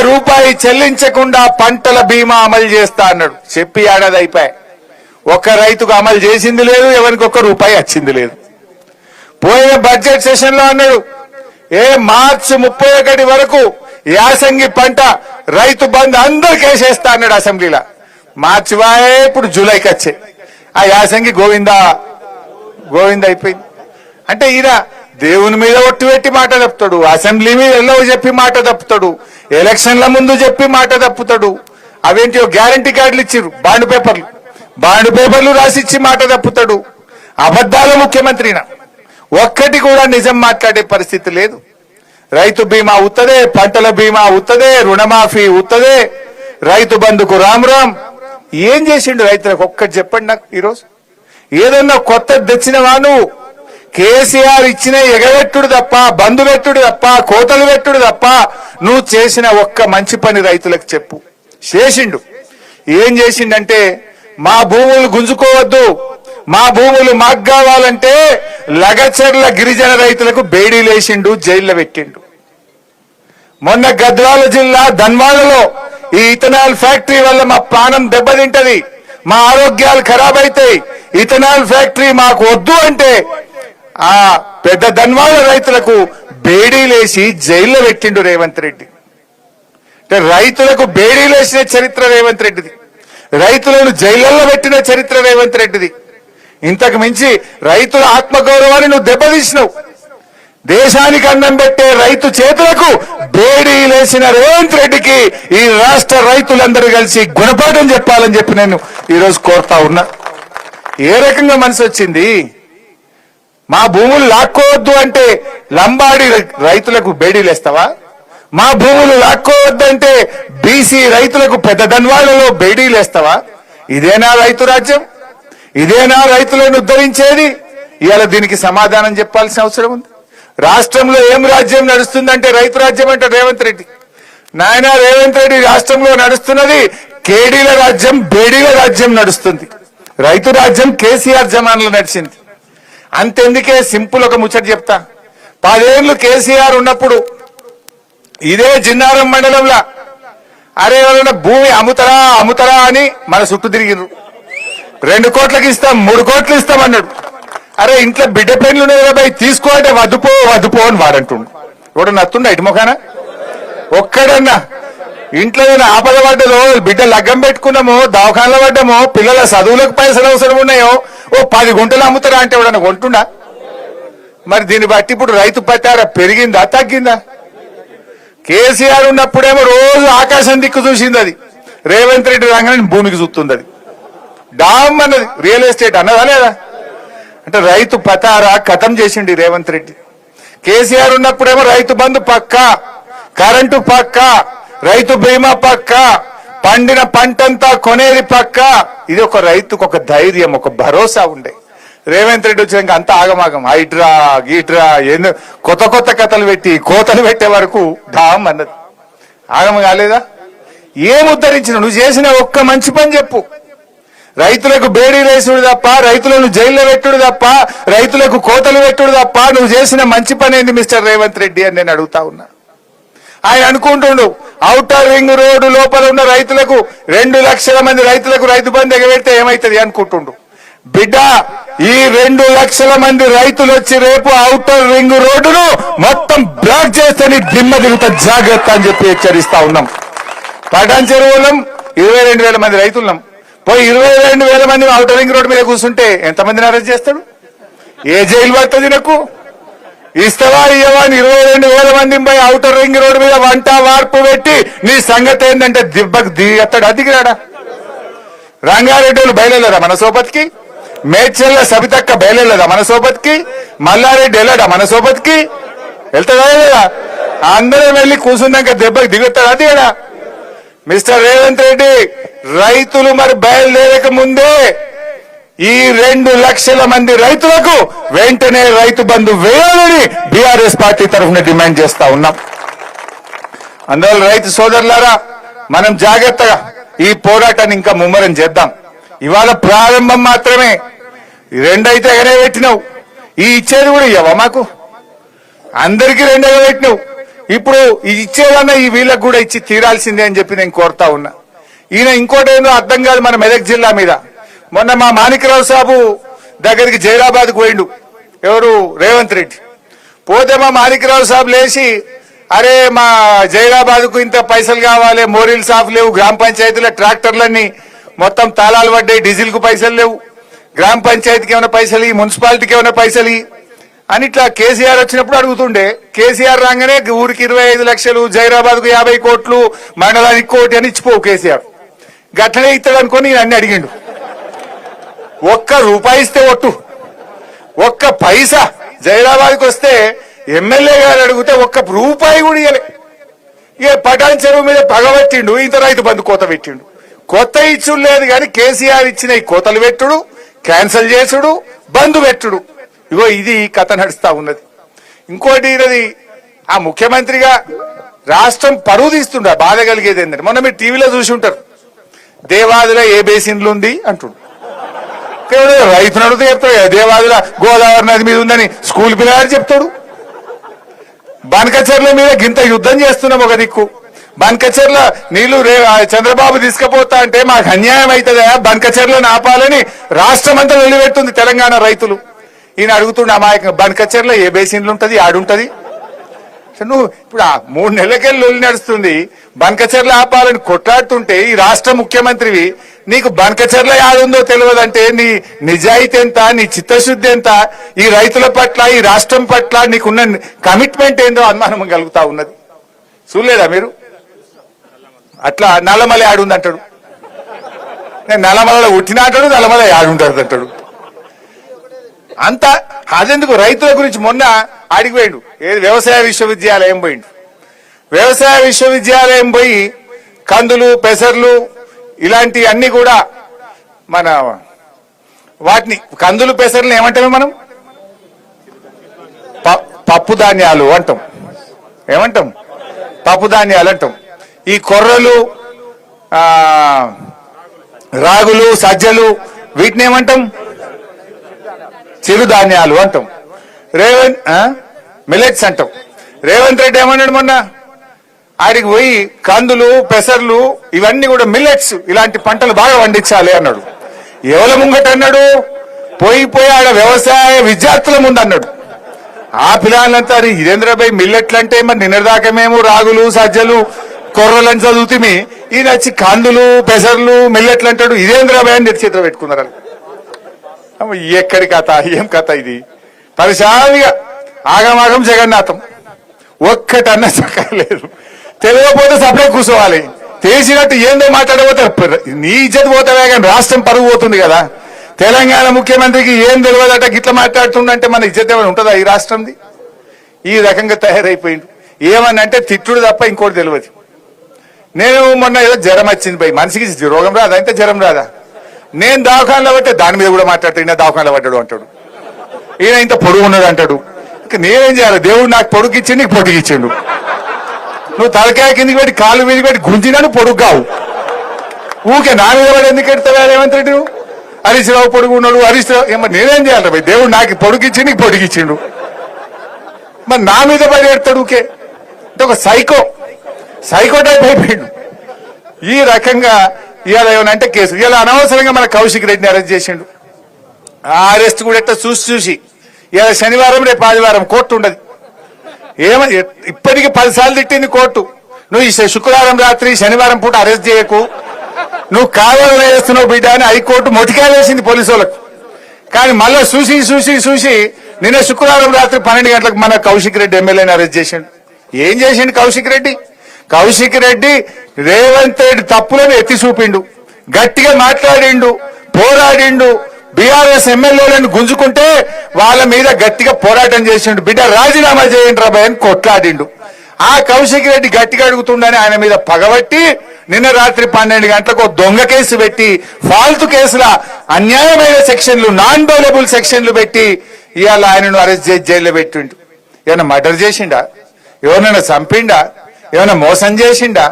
రూపాయి చెల్లించకుండా పంటల బీమా అమలు చేస్తా అన్నాడు. చెప్పి ఏడాది అయిపోయాయి. ఒక్క రైతుకు అమలు చేసింది లేదు, ఎవరికి ఒక్క రూపాయి వచ్చింది లేదు. పోయిన బడ్జెట్ సెషన్ లో అన్నాడు మార్చి 31 వరకు యాసంగి పంట రైతు బంధు అందరికి వేసేస్తా అన్నాడు అసెంబ్లీలో. మార్చి వాయే ఇప్పుడు జూలైకి వచ్చే ఆ యాసంగి గోవిందా గోవింద అయిపోయింది. అంటే ఈయన దేవుని మీద ఒట్టు పెట్టి మాట తప్పుతాడు, అసెంబ్లీ మీద ఎల్లవో చెప్పి మాట తప్పుతాడు, ఎలక్షన్ల ముందు చెప్పి మాట తప్పుతాడు. అవేంటియో గ్యారంటీ కార్డులు ఇచ్చిర్రు, బాండ్ పేపర్లు రాసిచ్చి మాట తప్పుతాడు. అబద్ధాల ముఖ్యమంత్రిన ఒక్కటి కూడా నిజం మాట్లాడే పరిస్థితి లేదు. రైతు బీమా ఉత్తదే, పంటల బీమా ఉత్తదే, రుణమాఫీ ఉత్తదే, రైతు బంధుకు రామ్ రామ్. ఏం చేసిండు రైతులకు ఒక్కటి చెప్పండి నాకు. ఈరోజు ఏదన్నా కొత్తది తెచ్చినవా నువ్వు? కేసీఆర్ ఇచ్చిన ఎగబెట్టుడు తప్ప, బంధు పెట్టుడు తప్ప, కోతలు పెట్టుడు తప్ప నువ్వు చేసిన ఒక్క మంచి పని రైతులకు చెప్పు. చేసిండు. ఏం చేసిండంటే మా భూములు గుంజుకోవద్దు, మా భూములు మాకు కావాలంటే లగచర్ల గిరిజన రైతులకు బేడీలేసిండు, జైల్లో పెట్టిండు. మొన్న గద్వాల జిల్లా ధన్వాడలో ఈ ఇథనాల్ ఫ్యాక్టరీ వల్ల మా ప్రాణం దెబ్బతింటది, మా ఆరోగ్యాలు ఖరాబ్ అవుతాయి, ఇథనాల్ ఫ్యాక్టరీ మాకు వద్దు అంటే ఆ పెద్ద ధన్వాడ రైతులకు బేడీలేసి జైల్లో పెట్టిండు రేవంత్ రెడ్డి. అంటే రైతులకు బేడీలేసిన చరిత్ర రేవంత్ రెడ్డిది, రైతులను జైళ్లలో పెట్టిన చరిత్ర రేవంత్ రెడ్డిది. ఇంతకు మించి రైతుల ఆత్మగౌరవాన్ని నువ్వు దెబ్బతీసినావు. దేశానికి అన్నం పెట్టే రైతు చేతులకు బేడీలేసిన రేవంత్ రెడ్డికి ఈ రాష్ట్ర రైతులందరూ కలిసి గుణపాఠం చెప్పాలని చెప్పి నేను ఈరోజు కోరుతా ఉన్నా. ఏ రకంగా మనసు వచ్చింది? మా భూములు లాక్కోవద్దు అంటే లంబాడి రైతులకు బేడీలేస్తావా? మా భూములు లాక్కోవద్దంటే బీసీ రైతులకు పెద్ద ధన్వాడలో బేడీలేస్తావా? ఇదేనా రైతు రాజ్యం? ఇదేనా రైతులను ఉద్ధరించేది? ఇవాళ దీనికి సమాధానం చెప్పాల్సిన అవసరం ఉంది. రాష్ట్రంలో ఏం రాజ్యం నడుస్తుందంటే రైతు రాజ్యం అంటే రేవంత్ రెడ్డి. నాయన రేవంత్ రెడ్డి రాష్ట్రంలో నడుస్తున్నది కేడీల రాజ్యం, బేడీల రాజ్యం నడుస్తుంది. రైతు రాజ్యం కేసీఆర్ జమానాలో నడిచింది. అంతెందుకే సింపుల్ ఒక ముచ్చట చెప్తా. 10 ఏళ్లు కేసీఆర్ ఉన్నప్పుడు ఇదే జిన్నారం మండలంలో అరే ఎవరైనా భూమి అమ్ముతారా అని మన చుట్టూ తిరిగిరు. 2 కోట్లకి ఇస్తాం, 3 కోట్లు ఇస్తాం అన్నాడు. అరే ఇంట్లో బిడ్డ పెన్లు ఉన్నాయి తీసుకో అంటే వద్దుపో అని వాడంటుండు. ఇప్పుడు నత్తుండ ఇటు మొఖానా ఒక్కడన్నా ఇంట్లో ఆపద పడ్డదో, బిడ్డ లగ్గం పెట్టుకున్నామో, దవాఖానలో పడ్డామో, పిల్లల చదువులకు పైసలు అవసరం ఉన్నాయో 10 గుంటలు అమ్ముతారా అంటే ఎవడన్నా కొంటుండా? మరి దీన్ని బట్టి ఇప్పుడు రైతు పట్టార పెరిగిందా తగ్గిందా? కేసీఆర్ ఉన్నప్పుడేమో రోజు ఆకాశం దిక్కు చూసింది అది, రేవంత్ రెడ్డి రాగానే భూమికి చూస్తుంది అది. డామ్ అన్నది రియల్ ఎస్టేట్ అన్నదా లేదా? అంటే రైతు పతారా కథం చేసిండి రేవంత్ రెడ్డి. కేసీఆర్ ఉన్నప్పుడేమో రైతు బంధు పక్క, కరెంటు పక్క, రైతు బీమా పక్క, పండిన పంటంతా కొనేది పక్క. ఇది ఒక రైతుకు ఒక ధైర్యం, ఒక భరోసా ఉండే. రేవంత్ రెడ్డి వచ్చాక అంత ఆగమాగం, హైడ్రా గీట్రా ఎన్నో కొత్త కథలు పెట్టి కోతలు పెట్టే వరకు డామ్ అన్నది. ఆగమ కాలేదా? ఏం ఉద్ధరించిన? నువ్వు చేసిన ఒక్క మంచి పని చెప్పు. రైతులకు బేడీలేసుడు తప్ప, రైతులను జైల్లో పెట్టుడు తప్ప, రైతులకు కోతలు పెట్టుడు తప్ప నువ్వు చేసిన మంచి పని ఏంది మిస్టర్ రేవంత్ రెడ్డి అని నేను అడుగుతా ఉన్నా. ఆయన అనుకుంటుండు ఔటర్ రింగ్ రోడ్డు లోపల ఉన్న రైతులకు 2 లక్షల మంది రైతులకు రైతు బంధు ఎగబెడితే ఏమైతుంది అనుకుంటుండు. బిడ్డ, ఈ 2 లక్షల మంది రైతులు వచ్చి రేపు ఔటర్ రింగ్ రోడ్డును మొత్తం బ్లాక్ చేస్తే నీ దిమ్మ దిగుతా, జాగ్రత్త అని చెప్పి హెచ్చరిస్తా ఉన్నాం. పటాన్ చెరువులం 22,000 మంది రైతులున్నాం. పోయి 22,000 మంది ఔటర్ రింగ్ రోడ్డు మీద కూర్చుంటే ఎంతమందిని అరెస్ట్ చేస్తాడు? ఏ జైలు పడుతుంది? నాకు ఇస్తావా ఇయ్యవా? 22,000 మంది పోయి ఔటర్ రింగ్ రోడ్డు మీద వంట వార్పు పెట్టి నీ సంగతి ఏంటంటే దిబ్బకు దిగత్తాడు. అదిగిరాడా? రంగారెడ్డి బయలుదేరా మన సోపతికి? మేడ్చల్ల సబితక్క బయలుదేరా మన సోపతికి? మల్లారెడ్డి వెళ్ళాడా మన సోపతికి? వెళ్తాడా లేదా? అందరం వెళ్ళి కూర్చున్నాక దెబ్బకి దిగుతాడు. అదిగడా మిస్టర్ రేవంత్ రెడ్డి, రైతులు మరి బయలుదేరక ముందే ఈ 2 లక్షల మంది రైతులకు వెంటనే రైతు బంధు వేయాలని బీఆర్ఎస్ పార్టీ తరఫున డిమాండ్ చేస్తా ఉన్నాం. అందువల్ల రైతు సోదరులారా, మనం జాగ్రత్తగా ఈ పోరాటాన్ని ఇంకా ముమ్మరం చేద్దాం. ఇవాళ ప్రారంభం మాత్రమే. 2 అయితే ఎగనే పెట్టినావు, ఈ ఇచ్చేది కూడా ఇవ్వవా మాకు? అందరికీ 2 ఎగబెట్టినావు. ఇప్పుడు ఇచ్చేదన్నా ఈ వీళ్ళకు కూడా ఇచ్చి తీరాల్సిందే అని చెప్పి నేను కోరుతా ఉన్నా. ఈయన ఇంకోటేందో అర్థం కాదు మన మెదక్ జిల్లా మీద. మొన్న మా మాణిక్యరావు సాబు దగ్గరికి జైరాబాద్కు పోయిండు ఎవరు రేవంత్ రెడ్డి. పోతే మా మాణిక్యరావు సాబు లేచి అరే మా జైరాబాద్కు ఇంత పైసలు కావాలి, మోరీలు సాఫ్ లేవు, గ్రామ పంచాయతీల ట్రాక్టర్లన్నీ మొత్తం తాళాలు పడ్డాయి, డీజిల్ కు పైసలు లేవు, గ్రామ పంచాయతీకి ఏమైనా పైసలు, మున్సిపాలిటీకి ఏమైనా పైసలు అని ఇట్లా కేసీఆర్ వచ్చినప్పుడు అడుగుతుండే. కేసీఆర్ రాగానే ఊరికి 25 లక్షలు, జైరాబాద్ కు 50 కోట్లు, మండలానికి కోటి అని ఇచ్చిపోవు కేసీఆర్. గట్లనే ఇస్తాడు అనుకొని నేను అన్ని అడిగిండు. ఒక్క రూపాయి ఇస్తే ఒట్టు, ఒక్క పైసా జైరాబాద్కి వస్తే ఎమ్మెల్యే గారు అడిగితే ఒక్క రూపాయి కూడా ఇవ్వలే. ఇక పటాన్ చెరువు మీద పగబట్టిండు, ఇంత రైతు బంధు కోత పెట్టిండు. కొత్త ఇచ్చుడు లేదు కానీ కేసీఆర్ ఇచ్చిన ఈ కోతలు పెట్టుడు, క్యాన్సిల్ చేసుడు, బంధు పెట్టుడు, ఇగో ఇది కథ నడుస్తా ఉన్నది. ఇంకోటి ఇది ఆ ముఖ్యమంత్రిగా రాష్ట్రం పరువు తీస్తుండ బాధ కలిగేది ఏంటంటే మొన్న మీరు టీవీలో చూసి ఉంటారు, దేవాదిలో ఏ బేసిన్లు ఉంది అంటుండు. రైతును అడిగితే చెప్తాడు, దేవాదిలో గోదావరి నది మీద ఉందని స్కూల్ పిల్లగాడు చెప్తాడు. బనకచెర్ల మీద గింత యుద్ధం చేస్తున్నాం ఒక దిక్కు, బనకచెర్ల నీళ్లు చంద్రబాబు తీసుకుపోతా అంటే మాకు అన్యాయం అవుతుందా, బనకచెర్లను ఆపాలని రాష్ట్రం అంతా వెళ్లిపెడుతుంది తెలంగాణ రైతులు. ఈయన అడుగుతుండే అమాయకంగా బనకచెర్ల ఏ బేసిన్లు ఉంటది, ఆడుంటది. నువ్వు ఇప్పుడు 3 నెలలకెళ్ళి లొల్లి నడుస్తుంది, బనకచెర్ల ఆపాలని కొట్లాడుతుంటే ఈ రాష్ట్ర ముఖ్యమంత్రివి నీకు బనకచెర్ల యాడుందో తెలియదంటే నీ నిజాయితీ ఎంత, నీ చిత్తశుద్ధి ఎంత, ఈ రైతుల పట్ల ఈ రాష్ట్రం పట్ల నీకున్న కమిట్మెంట్ ఏందో అనుమానం కలుగుతా ఉన్నది. చూడలేదా మీరు? అట్లా నల్లమల యాడుంది అంటాడు, నేను నల్లమలలో ఉట్టినా అంటాడు, నల్లమల యాడుంటాడు అంటాడు. అంతా అదెందుకు రైతుల గురించి మొన్న అడిగిపోయిండు, ఏది వ్యవసాయ విశ్వవిద్యాలయం పోయిండు. వ్యవసాయ విశ్వవిద్యాలయం పోయి కందులు, పెసర్లు ఇలాంటి అన్ని కూడా మన వాటిని కందులు పెసర్లు ఏమంటామే మనం, పప్పు ధాన్యాలు అంటాం. ఏమంటాం? పప్పు ధాన్యాలు అంటాం. ఈ కొర్రలు, రాగులు, సజ్జలు వీటిని ఏమంటాం? చిరుధాన్యాలు అంటాం. మిలెట్స్ అంటాం. రేవంత్ రెడ్డి ఏమన్నాడు మొన్న, ఆడికి పోయి కందులు, పెసర్లు ఇవన్నీ కూడా మిల్లెట్స్ ఇలాంటి పంటలు బాగా పండించాలి అన్నాడు. ఎవరి ముంగట అన్నాడు? పోయి ఆడ వ్యవసాయ విద్యార్థుల ముందు అన్నాడు. ఆ పిల్లలంతా ఇదేంద్రబాయ్ మిల్లెట్లు అంటే మరి నిన్నదాకా మేము రాగులు, సజ్జలు, కొర్రలని చదువుతుంది, ఈయన వచ్చి కందులు, పెసర్లు, మిల్లెట్లు అంటాడు, ఇదేంద్రబాయ్ అని చేతిలో పెట్టుకున్నారు. ఎక్కడి కథ, ఏం కథ ఇది? పరిశాలిగా ఆగమాగం జగన్నాథం, ఒక్కటన్నా చక్కలేదు. తెలియకపోతే సపరే కూర్చోవాలి, తెలిసినట్టు ఏందో మాట్లాడబోతారు. నీ ఇజ్జత్ పోతావే కానీ రాష్ట్రం పరుగు పోతుంది కదా. తెలంగాణ ముఖ్యమంత్రికి ఏం తెలియదట, గిట్లా మాట్లాడుతుండంటే మన ఇజ్జత్ ఏమైనా ఉంటుందా ఈ రాష్ట్రంది? ఈ రకంగా తయారైపోయింది. ఏమన్నంటే తిట్టుడు తప్ప ఇంకోటి తెలియదు. నేను మొన్న ఏదో జ్వరం వచ్చింది పోయి, మనిషికి రోగం రాదా, అయితే జ్వరం రాదా? నేను దవాఖానలో పట్టే దాని మీద కూడా మాట్లాడతాడు, ఈయన దవాఖానలో పడ్డాడు అంటాడు, ఈయన ఇంత పొడుగు ఉన్నది అంటాడు. నేనేం చేయాలి? దేవుడు నాకు పొడుగు ఇచ్చి నీకు పొడుగు ఇచ్చిండు. నువ్వు తలకాయ కిందికి పెట్టి కాలు మీద పెట్టి గుంజినాను పొడుగు కావు. ఊకే నా మీద పడి ఎందుకు ఎడతావా రేవంత్ రెడ్డి? హరీష్ రావు పొడుగు ఉన్నాడు, హరీష్ రావు ఏమో నేనేం చేయాలి భయ్? దేవుడు నాకు పొడుగు ఇచ్చి నీకు పొడుగు ఇచ్చిండు, మరి నా మీద పడి ఎడతాడు ఊకే. అంటే ఒక సైకో టైప్ అయిపోయిండు. ఈ రకంగా ఇవాళ ఏమనంటే కేసు, ఇవాళ అనవసరంగా మన కౌశిక్ రెడ్డిని అరెస్ట్ చేసిండు. ఆ అరెస్ట్ కూడా ఎట్లా చూసి ఇవాళ శనివారం, రేపు ఆదివారం కోర్టు ఉండదు. ఇప్పటికీ 10 సార్లు తిట్టింది కోర్టు, నువ్వు ఈ శుక్రవారం రాత్రి శనివారం పూట అరెస్ట్ చేయకు, నువ్వు కావాలని వేస్తున్నావు బిడ్డ అని హైకోర్టు మొటికాయ వేసింది పోలీసు వాళ్ళకు. కానీ మళ్ళా చూసి నిన్న శుక్రవారం రాత్రి 12 గంటలకు మన కౌశిక్ రెడ్డి ఎమ్మెల్యేని అరెస్ట్ చేసిండు. ఏం చేసిండు కౌశిక్ రెడ్డి? రేవంత్ రెడ్డి తప్పులను ఎత్తి చూపిండు, గట్టిగా మాట్లాడిండు, పోరాడిండు. బీఆర్ఎస్ ఎమ్మెల్యేలను గుంజుకుంటే వాళ్ళ మీద గట్టిగా పోరాటం చేసిండు. బిడ్డ రాజీనామా చేయండి రాబాయ్ అని కొట్లాడిండు. ఆ కౌశిక్ రెడ్డి గట్టిగా అడుగుతుండని ఆయన మీద పగబట్టి నిన్న రాత్రి 12 గంటలకు దొంగ కేసు పెట్టి, ఫాల్తు కేసుల అన్యాయమైన సెక్షన్లు, నాన్ బెయిలబుల్ సెక్షన్లు పెట్టి ఇవాళ ఆయనను అరెస్ట్ చేసి జైల్లో పెట్టిండు. ఏమైనా మర్డర్ చేసిండా? ఎవరినైనా చంపిండా? ఏమైనా మోసం చేసిండా?